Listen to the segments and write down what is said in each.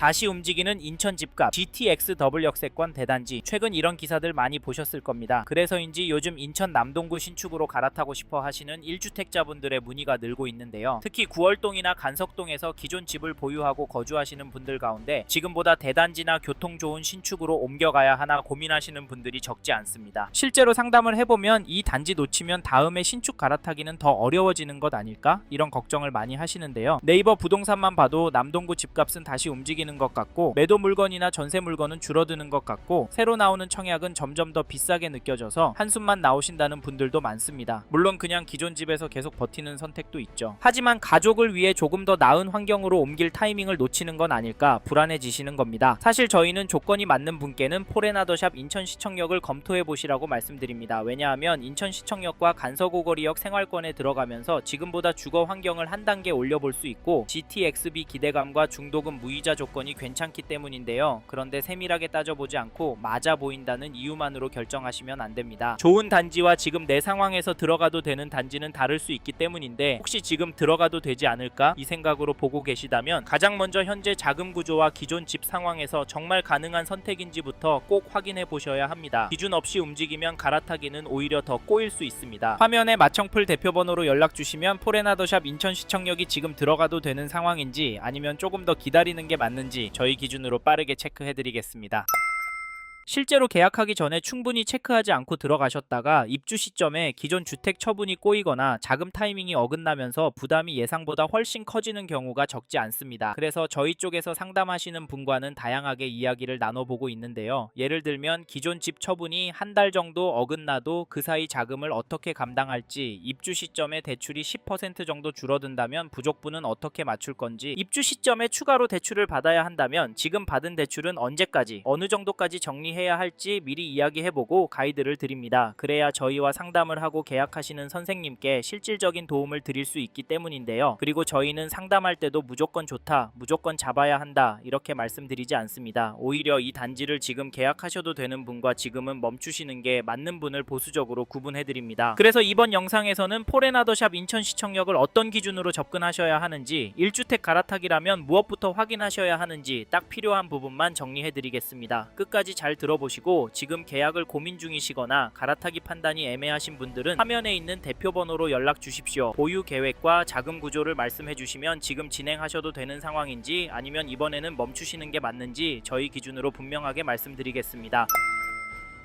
다시 움직이는 인천 집값, GTX 더블 역세권 대단지. 최근 이런 기사들 많이 보셨을 겁니다. 그래서인지 요즘 인천 남동구 신축으로 갈아타고 싶어 하시는 1주택자분들의 문의가 늘고 있는데요. 특히 구월동이나 간석동에서 기존 집을 보유하고 거주하시는 분들 가운데 지금보다 대단지나 교통 좋은 신축으로 옮겨가야 하나 고민하시는 분들이 적지 않습니다. 실제로 상담을 해보면 이 단지 놓치면 다음에 신축 갈아타기는 더 어려워지는 것 아닐까? 이런 걱정을 많이 하시는데요. 네이버 부동산만 봐도 남동구 집값은 다시 움직이는 것 같고, 매도 물건이나 전세 물건은 줄어드는 것 같고, 새로 나오는 청약은 점점 더 비싸게 느껴져서 한숨만 나오신다는 분들도 많습니다. 물론 그냥 기존 집에서 계속 버티는 선택도 있죠. 하지만 가족을 위해 조금 더 나은 환경으로 옮길 타이밍을 놓치는 건 아닐까 불안해지시는 겁니다. 사실 저희는 조건이 맞는 분께는 포레나더샵 인천시청역을 검토해보시라고 말씀드립니다. 왜냐하면 인천시청역과 간서고거리역 생활권에 들어가면서 지금보다 주거 환경을 한 단계 올려볼 수 있고, GTXB 기대감과 중도금 무이자 조건이 괜찮기 때문인데요. 그런데 세밀하게 따져보지 않고 맞아 보인다는 이유만으로 결정하시면 안됩니다. 좋은 단지와 지금 내 상황에서 들어가도 되는 단지는 다를 수 있기 때문인데, 혹시 지금 들어가도 되지 않을까 이 생각으로 보고 계시다면 가장 먼저 현재 자금 구조와 기존 집 상황에서 정말 가능한 선택인지부터 꼭 확인해 보셔야 합니다. 기준 없이 움직이면 갈아타기는 오히려 더 꼬일 수 있습니다. 화면에 마청풀 대표번호로 연락 주시면 포레나더샵 인천시청역이 지금 들어가도 되는 상황인지 아니면 조금 더 기다리는 게 맞는지 저희 기준으로 빠르게 체크해 드리겠습니다. 실제로 계약하기 전에 충분히 체크하지 않고 들어가셨다가 입주 시점에 기존 주택 처분이 꼬이거나 자금 타이밍이 어긋나면서 부담이 예상보다 훨씬 커지는 경우가 적지 않습니다. 그래서 저희 쪽에서 상담하시는 분과는 다양하게 이야기를 나눠보고 있는데요. 예를 들면 기존 집 처분이 한 달 정도 어긋나도 그 사이 자금을 어떻게 감당할지, 입주 시점에 대출이 10% 정도 줄어든다면 부족분은 어떻게 맞출 건지, 입주 시점에 추가로 대출을 받아야 한다면 지금 받은 대출은 언제까지, 어느 정도까지 해야 할지 미리 이야기해보고 가이드를 드립니다. 그래야 저희와 상담을 하고 계약하시는 선생님께 실질적인 도움을 드릴 수 있기 때문인데요. 그리고 저희는 상담할 때도 무조건 좋다, 무조건 잡아야 한다 이렇게 말씀드리지 않습니다. 오히려 이 단지를 지금 계약하셔도 되는 분과 지금은 멈추시는 게 맞는 분을 보수적으로 구분해드립니다. 그래서 이번 영상에서는 포레나더샵 인천시청역을 어떤 기준으로 접근하셔야 하는지, 1주택 갈아타기라면 무엇부터 확인하셔야 하는지 딱 필요한 부분만 정리해드리겠습니다. 끝까지 잘 들어보시고, 지금 계약을 고민 중이시거나 갈아타기 판단이 애매하신 분들은 화면에 있는 대표번호로 연락 주십시오. 보유 계획과 자금 구조를 말씀해 주시면 지금 진행하셔도 되는 상황인지 아니면 이번에는 멈추시는 게 맞는지 저희 기준으로 분명하게 말씀드리겠습니다.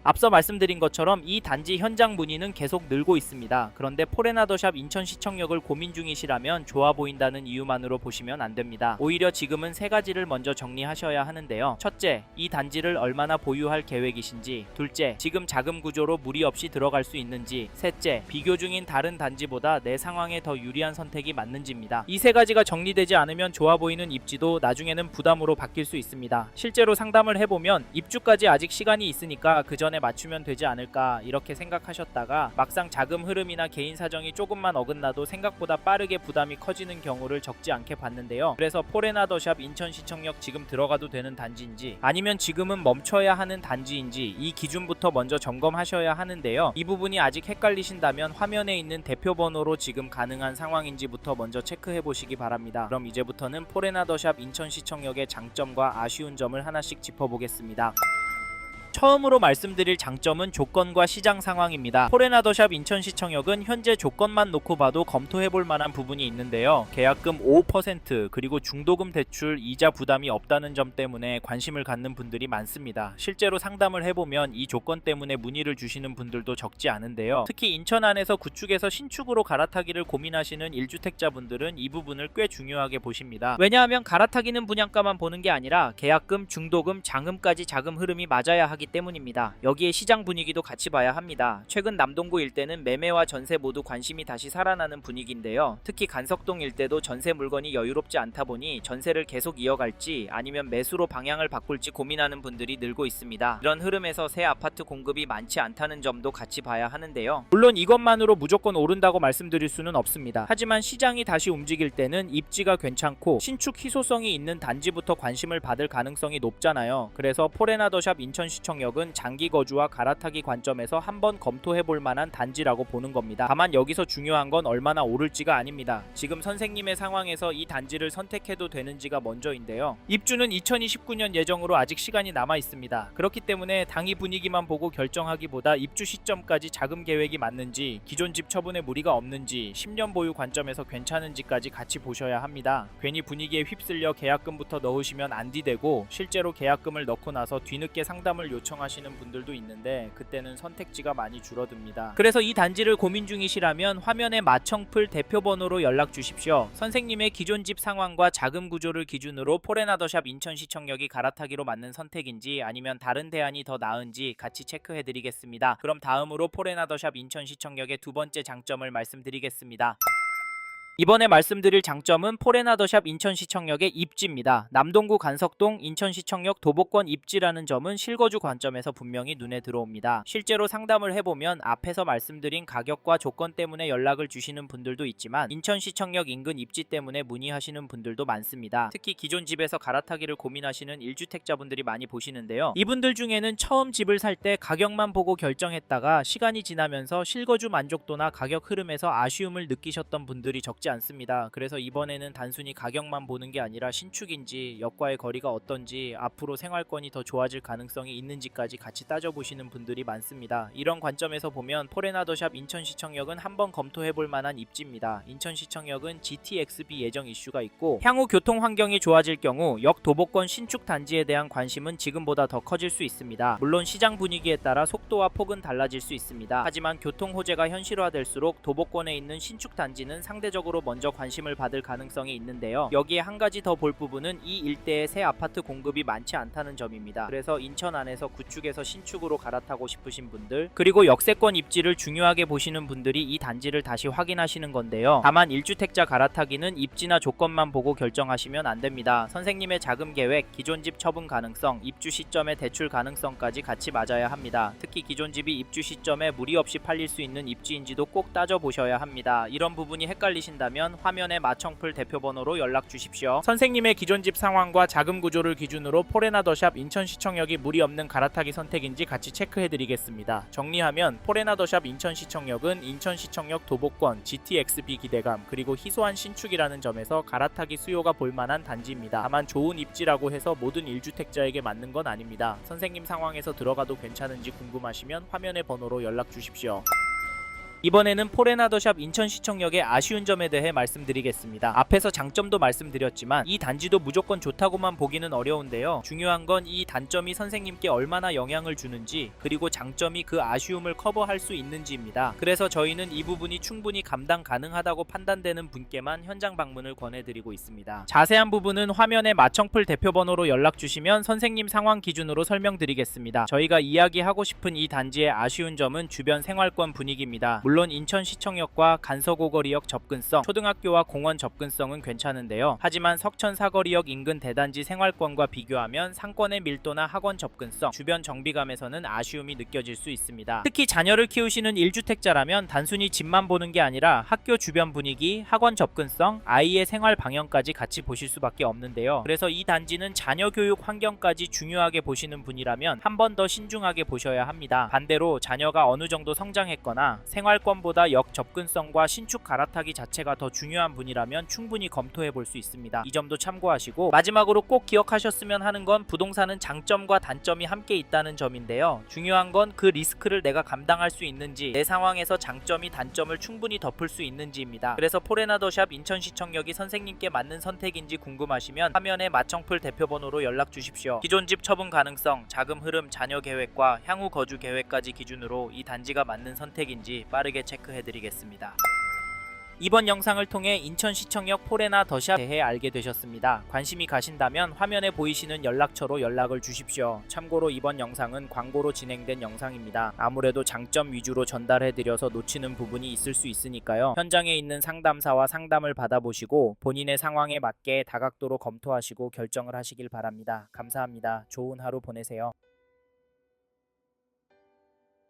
앞서 말씀드린 것처럼 이 단지 현장 문의는 계속 늘고 있습니다. 그런데 포레나더샵 인천시청역을 고민 중이시라면 좋아 보인다는 이유만으로 보시면 안됩니다. 오히려 지금은 세 가지를 먼저 정리하셔야 하는데요. 첫째, 이 단지를 얼마나 보유할 계획이신지. 둘째, 지금 자금 구조로 무리 없이 들어갈 수 있는지. 셋째, 비교 중인 다른 단지보다 내 상황에 더 유리한 선택이 맞는지입니다. 이 세 가지가 정리되지 않으면 좋아 보이는 입지도 나중에는 부담으로 바뀔 수 있습니다. 실제로 상담을 해보면 입주까지 아직 시간이 있으니까 그 전에 맞추면 되지 않을까 이렇게 생각하셨다가 막상 자금 흐름이나 개인 사정이 조금만 어긋나도 생각보다 빠르게 부담이 커지는 경우를 적지 않게 봤는데요. 그래서 포레나더샵 인천시청역 지금 들어가도 되는 단지인지 아니면 지금은 멈춰야 하는 단지인지 이 기준부터 먼저 점검하셔야 하는데요. 이 부분이 아직 헷갈리신다면 화면에 있는 대표번호로 지금 가능한 상황인지부터 먼저 체크해 보시기 바랍니다. 그럼 이제부터는 포레나더샵 인천시청역의 장점과 아쉬운 점을 하나씩 짚어보겠습니다. 처음으로 말씀드릴 장점은 조건과 시장 상황입니다. 포레나더샵 인천시청역은 현재 조건만 놓고 봐도 검토해볼 만한 부분이 있는데요. 계약금 5% 그리고 중도금 대출 이자 부담이 없다는 점 때문에 관심을 갖는 분들이 많습니다. 실제로 상담을 해보면 이 조건 때문에 문의를 주시는 분들도 적지 않은데요. 특히 인천 안에서 구축에서 신축으로 갈아타기를 고민하시는 1주택자분들은 이 부분을 꽤 중요하게 보십니다. 왜냐하면 갈아타기는 분양가만 보는 게 아니라 계약금, 중도금, 잔금까지 자금 흐름이 맞아야 하기 때문입니다. 여기에 시장 분위기도 같이 봐야 합니다. 최근 남동구 일대는 매매와 전세 모두 관심이 다시 살아나는 분위기인데요. 특히 간석동 일대도 전세 물건이 여유롭지 않다 보니 전세를 계속 이어갈지 아니면 매수로 방향을 바꿀지 고민하는 분들이 늘고 있습니다. 이런 흐름에서 새 아파트 공급이 많지 않다는 점도 같이 봐야 하는데요. 물론 이것만으로 무조건 오른다고 말씀드릴 수는 없습니다. 하지만 시장이 다시 움직일 때는 입지가 괜찮고 신축 희소성이 있는 단지부터 관심을 받을 가능성이 높잖아요. 그래서 포레나더샵 인천시청 시청역은 장기 거주와 갈아타기 관점에서 한번 검토해볼 만한 단지라고 보는 겁니다. 다만 여기서 중요한 건 얼마나 오를지가 아닙니다. 지금 선생님의 상황에서 이 단지를 선택해도 되는지가 먼저인데요. 입주는 2029년 예정으로 아직 시간이 남아 있습니다. 그렇기 때문에 당이 분위기만 보고 결정하기보다 입주 시점까지 자금 계획이 맞는지, 기존 집 처분에 무리가 없는지, 10년 보유 관점에서 괜찮은지까지 같이 보셔야 합니다. 괜히 분위기에 휩쓸려 계약금부터 넣으시면 안디되고 실제로 계약금을 넣고 나서 뒤늦게 상담을 요청하시는 분들도 있는데 그때는 선택지가 많이 줄어듭니다. 그래서 이 단지를 고민 중이시라면 화면에 마청풀 대표번호로 연락 주십시오. 선생님의 기존 집 상황과 자금 구조를 기준으로 포레나더샵 인천시청역이 갈아타기로 맞는 선택인지 아니면 다른 대안이 더 나은지 같이 체크해드리겠습니다. 그럼 다음으로 포레나더샵 인천시청역의 두 번째 장점을 말씀드리겠습니다. 이번에 말씀드릴 장점은 포레나더샵 인천시청역의 입지입니다. 남동구 간석동 인천시청역 도보권 입지라는 점은 실거주 관점에서 분명히 눈에 들어옵니다. 실제로 상담을 해보면 앞에서 말씀드린 가격과 조건 때문에 연락을 주시는 분들도 있지만 인천시청역 인근 입지 때문에 문의하시는 분들도 많습니다. 특히 기존 집에서 갈아타기를 고민하시는 1주택자분들이 많이 보시는데요. 이분들 중에는 처음 집을 살 때 가격만 보고 결정했다가 시간이 지나면서 실거주 만족도나 가격 흐름에서 아쉬움을 느끼셨던 분들이 적지 않습니다. 그래서 이번에는 단순히 가격만 보는 게 아니라 신축인지, 역과의 거리가 어떤지, 앞으로 생활권이 더 좋아질 가능성이 있는지까지 같이 따져보시는 분들이 많습니다. 이런 관점에서 보면 포레나더샵 인천시청역은 한번 검토해볼 만한 입지입니다. 인천시청역은 GTXB 예정 이슈가 있고 향후 교통 환경이 좋아질 경우 역 도보권 신축 단지에 대한 관심은 지금보다 더 커질 수 있습니다. 물론 시장 분위기에 따라 속도와 폭은 달라질 수 있습니다. 하지만 교통 호재가 현실화될수록 도보권에 있는 신축 단지는 상대적으로 먼저 관심을 받을 가능성이 있는데요. 여기에 한 가지 더 볼 부분은 이 일대에 새 아파트 공급이 많지 않다는 점입니다. 그래서 인천 안에서 구축에서 신축으로 갈아타고 싶으신 분들, 그리고 역세권 입지를 중요하게 보시는 분들이 이 단지를 다시 확인하시는 건데요. 다만 1주택자 갈아타기는 입지나 조건만 보고 결정하시면 안 됩니다. 선생님의 자금 계획, 기존 집 처분 가능성, 입주 시점의 대출 가능성까지 같이 맞아야 합니다. 특히 기존 집이 입주 시점에 무리 없이 팔릴 수 있는 입지인지도 꼭 따져보셔야 합니다. 이런 부분이 헷갈리신다면 화면에 마청풀 대표번호로 연락 주십시오. 선생님의 기존 집 상황과 자금 구조를 기준으로 포레나더샵 인천시청역이 무리 없는 갈아타기 선택인지 같이 체크해드리겠습니다. 정리하면 포레나더샵 인천시청역은 인천시청역 도보권, GTXB 기대감, 그리고 희소한 신축이라는 점에서 갈아타기 수요가 볼만한 단지입니다. 다만 좋은 입지라고 해서 모든 1주택자에게 맞는 건 아닙니다. 선생님 상황에서 들어가도 괜찮은지 궁금하시면 화면의 번호로 연락 주십시오. 이번에는 포레나더샵 인천시청역의 아쉬운 점에 대해 말씀드리겠습니다. 앞에서 장점도 말씀드렸지만 이 단지도 무조건 좋다고만 보기는 어려운데요. 중요한 건 이 단점이 선생님께 얼마나 영향을 주는지, 그리고 장점이 그 아쉬움을 커버할 수 있는지입니다. 그래서 저희는 이 부분이 충분히 감당 가능하다고 판단되는 분께만 현장 방문을 권해드리고 있습니다. 자세한 부분은 화면에 마청풀 대표번호로 연락 주시면 선생님 상황 기준으로 설명드리겠습니다. 저희가 이야기하고 싶은 이 단지의 아쉬운 점은 주변 생활권 분위기입니다. 물론 인천시청역과 간서고거리역 접근성, 초등학교와 공원 접근성은 괜찮은데요. 하지만 석천 사거리역 인근 대단지 생활권과 비교하면 상권의 밀도나 학원 접근성, 주변 정비감에서는 아쉬움이 느껴질 수 있습니다. 특히 자녀를 키우시는 1주택자라면 단순히 집만 보는 게 아니라 학교 주변 분위기, 학원 접근성, 아이의 생활 방향까지 같이 보실 수밖에 없는데요. 그래서 이 단지는 자녀 교육 환경까지 중요하게 보시는 분이라면 한 번 더 신중하게 보셔야 합니다. 반대로 자녀가 어느 정도 성장했거나 생활권보다 역 접근성과 신축 갈아타기 자체가 더 중요한 분이라면 충분히 검토해 볼 수 있습니다. 이 점도 참고하시고, 마지막으로 꼭 기억하셨으면 하는 건 부동산은 장점과 단점이 함께 있다는 점인데요. 중요한 건 그 리스크를 내가 감당할 수 있는지, 내 상황에서 장점이 단점을 충분히 덮을 수 있는지입니다. 그래서 포레나더샵 인천시청역이 선생님께 맞는 선택인지 궁금하시면 화면에 마청풀 대표번호로 연락 주십시오. 기존 집 처분 가능성, 자금 흐름, 자녀 계획과 향후 거주 계획까지 기준으로 이 단지가 맞는 선택인지 빠르게 체크해드리겠습니다. 이번 영상을 통해 인천시청역 포레나더샵에 대해 알게 되셨습니다. 관심이 가신다면 화면에 보이시는 연락처로 연락을 주십시오. 참고로 이번 영상은 광고로 진행된 영상입니다. 아무래도 장점 위주로 전달해드려서 놓치는 부분이 있을 수 있으니까요. 현장에 있는 상담사와 상담을 받아보시고 본인의 상황에 맞게 다각도로 검토하시고 결정을 하시길 바랍니다. 감사합니다. 좋은 하루 보내세요.